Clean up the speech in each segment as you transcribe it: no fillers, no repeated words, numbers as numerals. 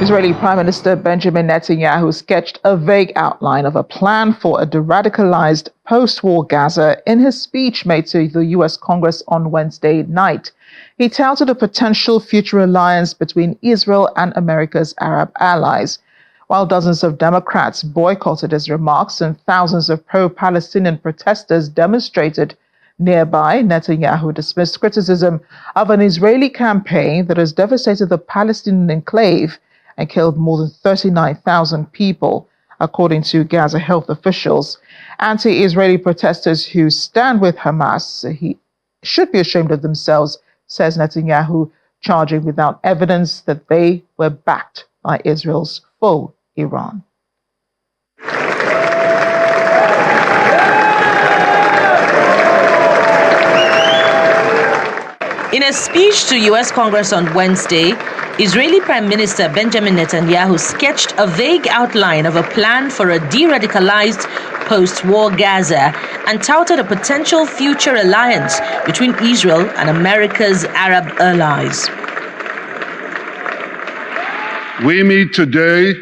Israeli Prime Minister Benjamin Netanyahu sketched a vague outline of a plan for a de-radicalized post-war Gaza in his speech made to the U.S. Congress on Wednesday night. He touted a potential future alliance between Israel and America's Arab allies. While dozens of Democrats boycotted his remarks and thousands of pro-Palestinian protesters demonstrated nearby, Netanyahu dismissed criticism of an Israeli campaign that has devastated the Palestinian enclave and killed more than 39,000 people, according to Gaza health officials. Anti-Israeli protesters who stand with Hamas should be ashamed of themselves, says Netanyahu, charging without evidence that they were backed by Israel's foe, Iran. In a speech to U.S. Congress on Wednesday, Israeli Prime Minister Benjamin Netanyahu sketched a vague outline of a plan for a de-radicalized post-war Gaza and touted a potential future alliance between Israel and America's Arab allies. We meet today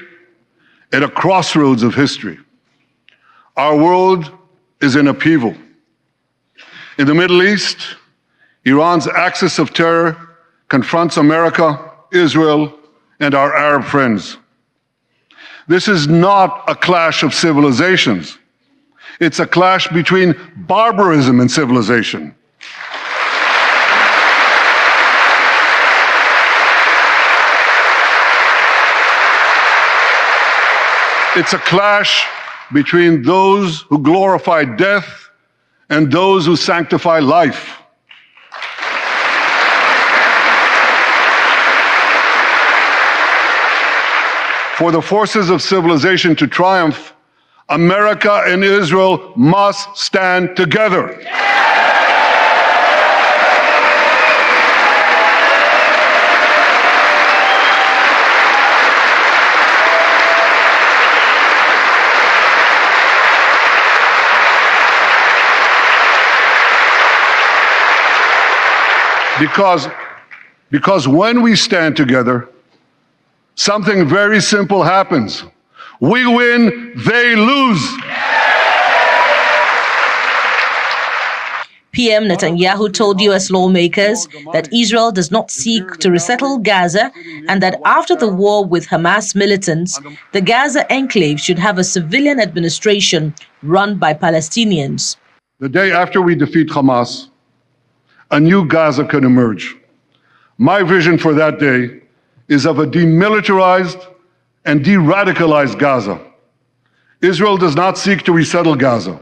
at a crossroads of history. Our world is in upheaval. In the Middle East, Iran's axis of terror confronts America, Israel, and our Arab friends. This is not a clash of civilizations. It's a clash between barbarism and civilization. It's a clash between those who glorify death and those who sanctify life. For the forces of civilization to triumph, America and Israel must stand together. Because when we stand together, something very simple happens. We win, they lose. PM Netanyahu told U.S. lawmakers that Israel does not seek to resettle Gaza and that after the war with Hamas militants, the Gaza enclave should have a civilian administration run by Palestinians. The day after we defeat Hamas, a new Gaza can emerge. My vision for that day is of a demilitarized and de-radicalized Gaza. Israel does not seek to resettle Gaza,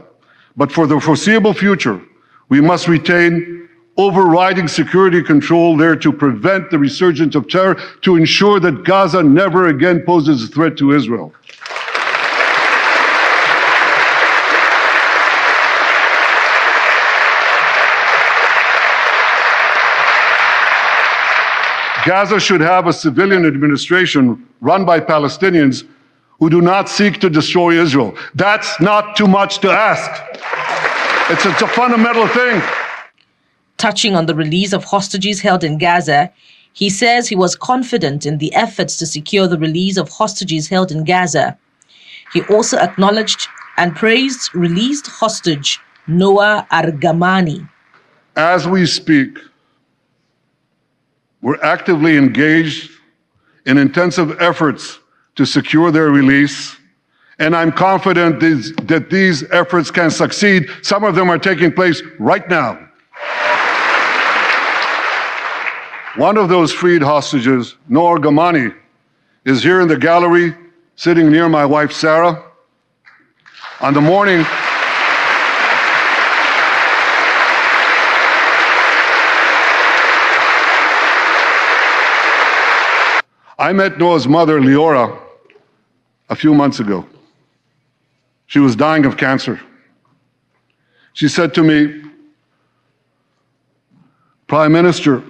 but for the foreseeable future, we must retain overriding security control there to prevent the resurgence of terror, to ensure that Gaza never again poses a threat to Israel. Gaza should have a civilian administration run by Palestinians who do not seek to destroy Israel. That's not too much to ask. It's a fundamental thing. Touching on the release of hostages held in Gaza, he says he was confident in the efforts to secure the release of hostages held in Gaza. He also acknowledged and praised released hostage Noah Argamani. As we speak, we're actively engaged in intensive efforts to secure their release, and I'm confident that these efforts can succeed. Some of them are taking place right now. One of those freed hostages, Noah Argamani, is here in the gallery, sitting near my wife, Sarah. On the morning I met Noah's mother, Leora, a few months ago. She was dying of cancer. She said to me, "Prime Minister,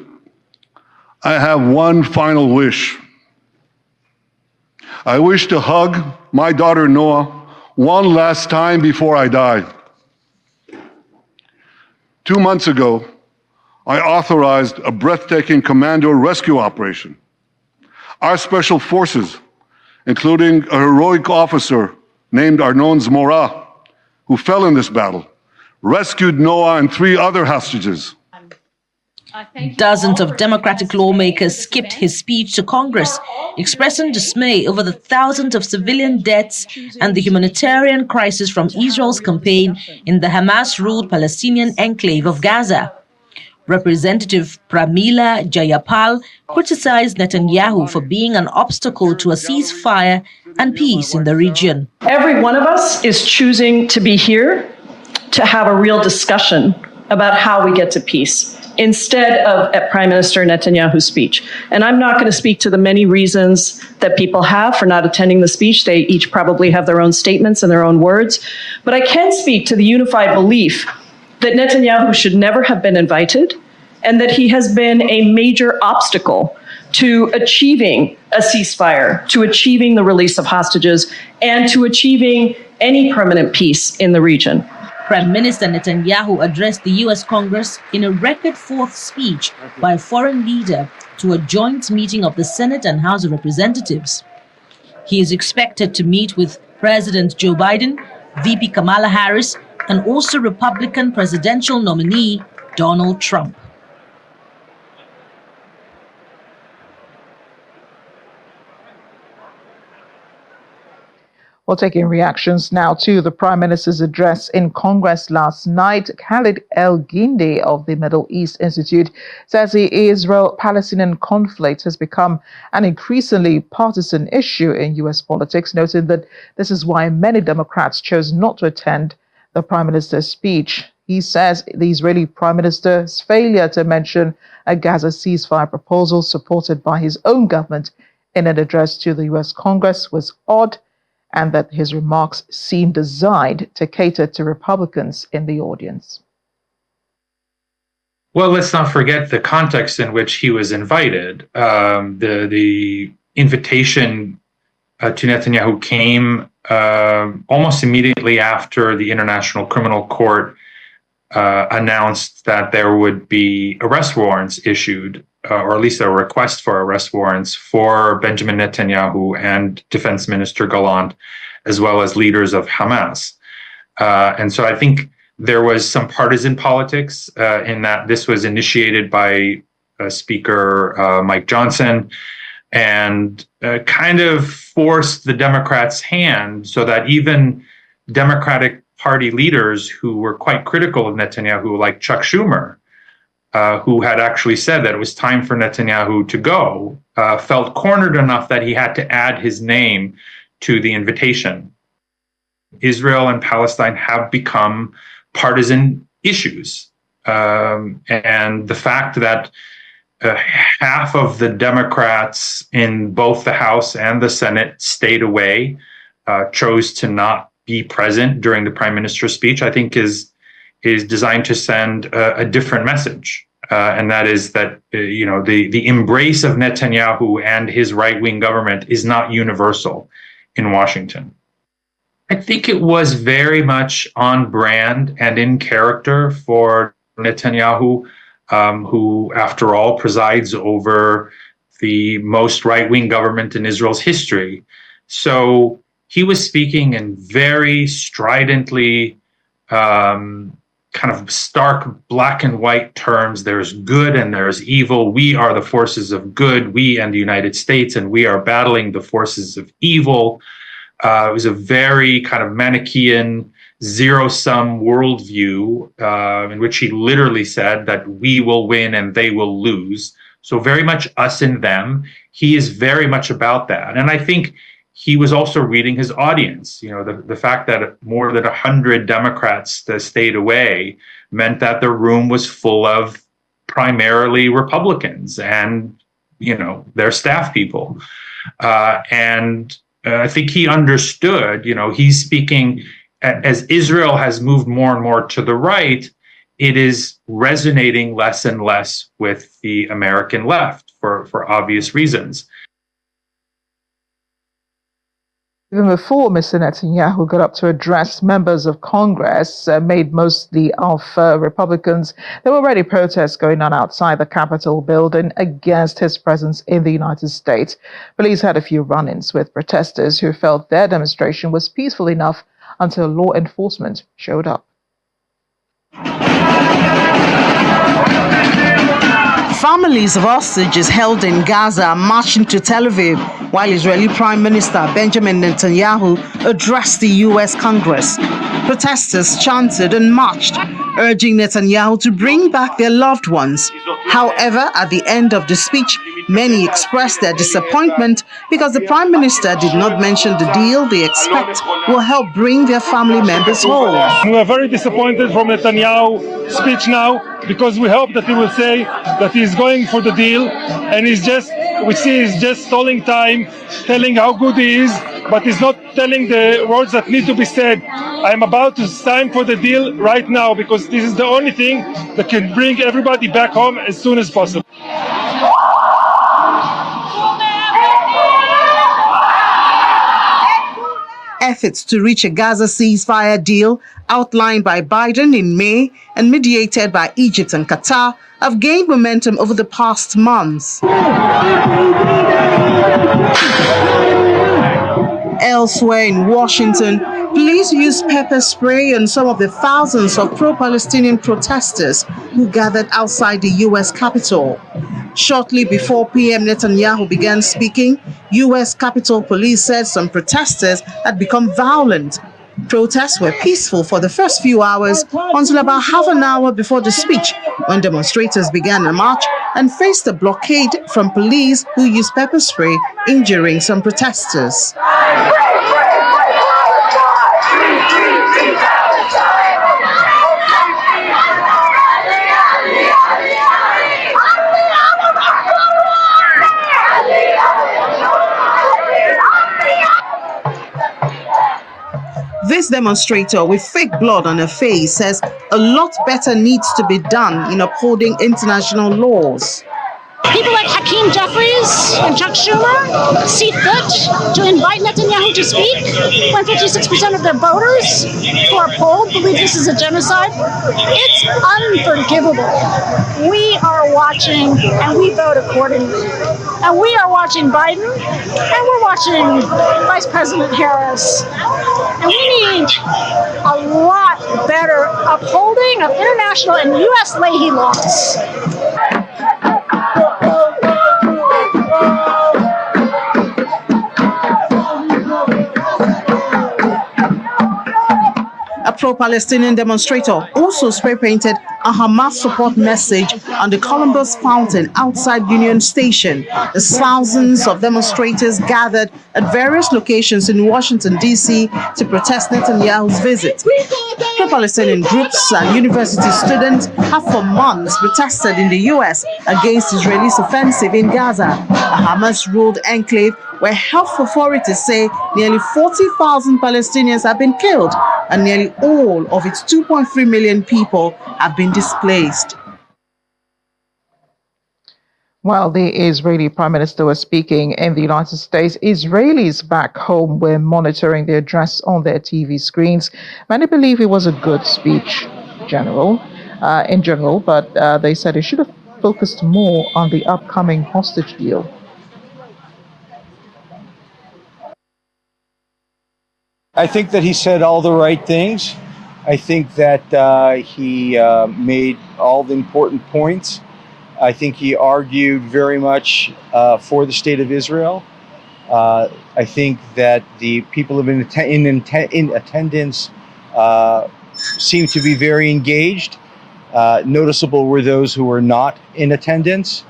I have one final wish. I wish to hug my daughter Noah one last time before I die." 2 months ago, I authorized a breathtaking commando rescue operation. Our special forces including a heroic officer named Arnon Zmora, who fell in this battle, rescued Noah and 3 other hostages. Dozens of Democratic lawmakers skipped his speech to Congress, expressing dismay over the thousands of civilian deaths and the humanitarian crisis from Israel's campaign in the Hamas-ruled Palestinian enclave of Gaza. Representative Pramila Jayapal criticized Netanyahu for being an obstacle to a ceasefire and peace in the region. Every one of us is choosing to be here to have a real discussion about how we get to peace, instead of at Prime Minister Netanyahu's speech. And I'm not going to speak to the many reasons that people have for not attending the speech. They each probably have their own statements and their own words. But I can speak to the unified belief that Netanyahu should never have been invited, and that he has been a major obstacle to achieving a ceasefire, to achieving the release of hostages, and to achieving any permanent peace in the region. Prime Minister Netanyahu addressed the U.S. Congress in a record 4th speech by a foreign leader to a joint meeting of the Senate and House of Representatives. He is expected to meet with President Joe Biden, VP Kamala Harris, and also Republican presidential nominee Donald Trump. Well, taking reactions now to the Prime Minister's address in Congress last night, Khalid El-Gindi of the Middle East Institute says the Israel-Palestinian conflict has become an increasingly partisan issue in U.S. politics, noting that this is why many Democrats chose not to attend the Prime Minister's speech. He says the Israeli Prime Minister's failure to mention a Gaza ceasefire proposal supported by his own government in an address to the U.S. Congress was odd, and that his remarks seemed designed to cater to Republicans in the audience. Well, let's not forget the context in which he was invited. The invitation to Netanyahu came almost immediately after the International Criminal Court announced that there would be arrest warrants issued, or at least a request for arrest warrants for Benjamin Netanyahu and Defense Minister Gallant, as well as leaders of Hamas. And so I think there was some partisan politics in that this was initiated by Speaker Mike Johnson, and kind of forced the Democrats' hand so that even Democratic Party leaders who were quite critical of Netanyahu, like Chuck Schumer, who had actually said that it was time for Netanyahu to go, felt cornered enough that he had to add his name to the invitation. Israel and Palestine have become partisan issues. And the fact that half of the Democrats in both the House and the Senate stayed away, chose to not be present during the Prime Minister's speech, I think is designed to send a different message. And that is that, the embrace of Netanyahu and his right-wing government is not universal in Washington. I think it was very much on brand and in character for Netanyahu, who, after all, presides over the most right-wing government in Israel's history. So he was speaking in very stridently, kind of stark black and white terms. There's good and there's evil. We are the forces of good, we and the United States, and we are battling the forces of evil. It was a very kind of Manichaean, zero-sum worldview in which he literally said that we will win and they will lose. So very much us and them. He is very much about that. And I think he was also reading his audience. The fact that more than 100 Democrats that stayed away meant that the room was full of primarily Republicans and, their staff people. And I think he understood, he's speaking, as Israel has moved more and more to the right, it is resonating less and less with the American left for obvious reasons. Even before Mr. Netanyahu got up to address members of Congress, made mostly of Republicans, there were already protests going on outside the Capitol building against his presence in the United States. Police had a few run-ins with protesters who felt their demonstration was peaceful enough until law enforcement showed up. Families of hostages held in Gaza are marching to Tel Aviv while Israeli Prime Minister Benjamin Netanyahu addressed the U.S. Congress. Protesters chanted and marched, urging Netanyahu to bring back their loved ones. However, at the end of the speech, many expressed their disappointment because the Prime Minister did not mention the deal they expect will help bring their family members home. We are very disappointed from Netanyahu's speech now, because we hope that he will say that he is going for the deal, and we see he's just stalling time, telling how good he is, but he's not telling the words that need to be said. I'm about to sign for the deal right now, because this is the only thing that can bring everybody back home as soon as possible. Efforts to reach a Gaza ceasefire deal outlined by Biden in May and mediated by Egypt and Qatar have gained momentum over the past months. Elsewhere in Washington, police used pepper spray on some of the thousands of pro-Palestinian protesters who gathered outside the U.S. Capitol. Shortly before PM Netanyahu began speaking, U.S. Capitol Police said some protesters had become violent. Protests were peaceful for the first few hours until about half an hour before the speech, when demonstrators began a march and faced a blockade from police who used pepper spray, injuring some protesters. This demonstrator with fake blood on her face says a lot better needs to be done in upholding international laws. People like Hakeem Jeffries and Chuck Schumer see fit to invite Netanyahu to speak when 56% of their voters who are polled believe this is a genocide. It's unforgivable. We are watching and we vote accordingly. And we are watching Biden and we're watching Vice President Harris. And we need a lot better upholding of international and U.S. Leahy laws. A pro-Palestinian demonstrator also spray-painted a Hamas support message on the Columbus Fountain outside Union Station as thousands of demonstrators gathered at various locations in Washington, D.C. to protest Netanyahu's visit. Pro-Palestinian groups and university students have for months protested in the U.S. against Israel's offensive in Gaza, a Hamas-ruled enclave where health authorities say nearly 40,000 Palestinians have been killed and nearly all of its 2.3 million people have been displaced. While the Israeli Prime Minister was speaking in the United States, Israelis back home were monitoring the address on their TV screens. Many believe it was a good speech in general, but they said it should have focused more on the upcoming hostage deal. I think that he said all the right things. I think that he made all the important points. I think he argued very much for the state of Israel. I think that the people in attendance seemed to be very engaged. Noticeable were those who were not in attendance.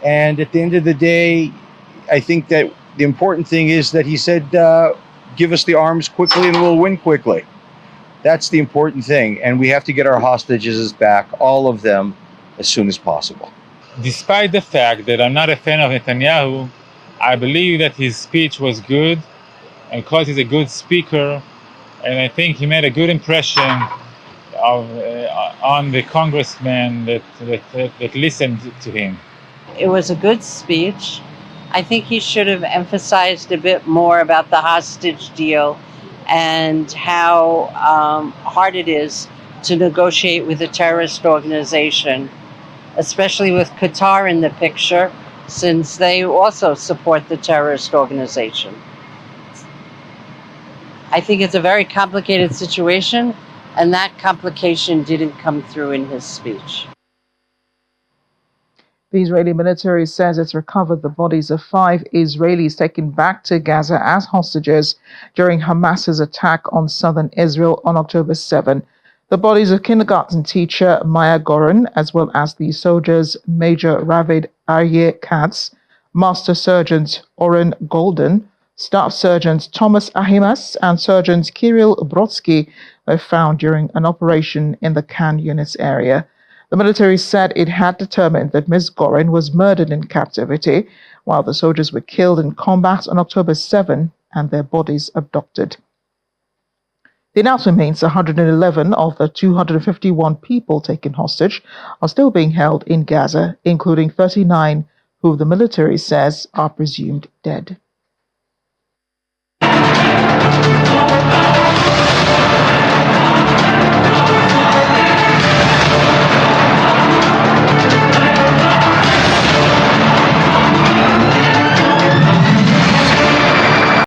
And at the end of the day, I think that the important thing is that he said, give us the arms quickly and we'll win quickly. That's the important thing. And we have to get our hostages back, all of them, as soon as possible. Despite the fact that I'm not a fan of Netanyahu, I believe that his speech was good, and because he's a good speaker, and I think he made a good impression on the congressman that listened to him. It was a good speech. I think he should have emphasized a bit more about the hostage deal and how hard it is to negotiate with a terrorist organization, especially with Qatar in the picture, since they also support the terrorist organization. I think it's a very complicated situation, and that complication didn't come through in his speech. The Israeli military says it's recovered the bodies of 5 Israelis taken back to Gaza as hostages during Hamas's attack on southern Israel on October 7. The bodies of kindergarten teacher Maya Goren, as well as the soldiers Major Ravid Aryeh Katz, Master Sergeant Oren Golden, Staff Sergeant Thomas Ahimas, and Sergeant Kirill Brodsky were found during an operation in the Khan Yunis area. The military said it had determined that Ms. Goren was murdered in captivity, while the soldiers were killed in combat on October 7 and their bodies abducted. The announcement means 111 of the 251 people taken hostage are still being held in Gaza, including 39 who the military says are presumed dead.